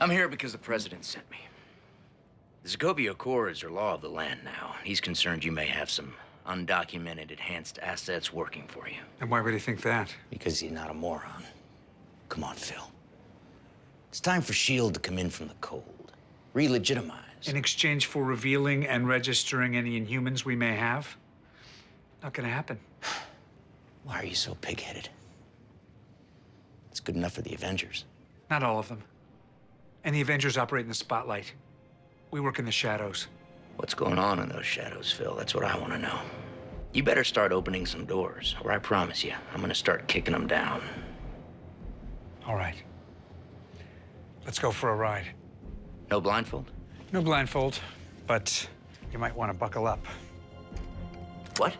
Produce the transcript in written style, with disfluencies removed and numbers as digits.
I'm here because the president sent me. The Sokovia Accords are law of the land now. He's concerned you may have some undocumented enhanced assets working for you. And why would he think that? Because he's not a moron. Come on, Phil. It's time for S.H.I.E.L.D. to come in from the cold. Re-legitimize. In exchange for revealing and registering any Inhumans we may have? Not gonna happen. Why are you so pig-headed? It's good enough for the Avengers. Not all of them. And the Avengers operate in the spotlight. We work in the shadows. What's going on in those shadows, Phil? That's what I want to know. You better start opening some doors, or I promise you, I'm gonna start kicking them down. All right. Let's go for a ride. No blindfold? No blindfold, but you might want to buckle up. What?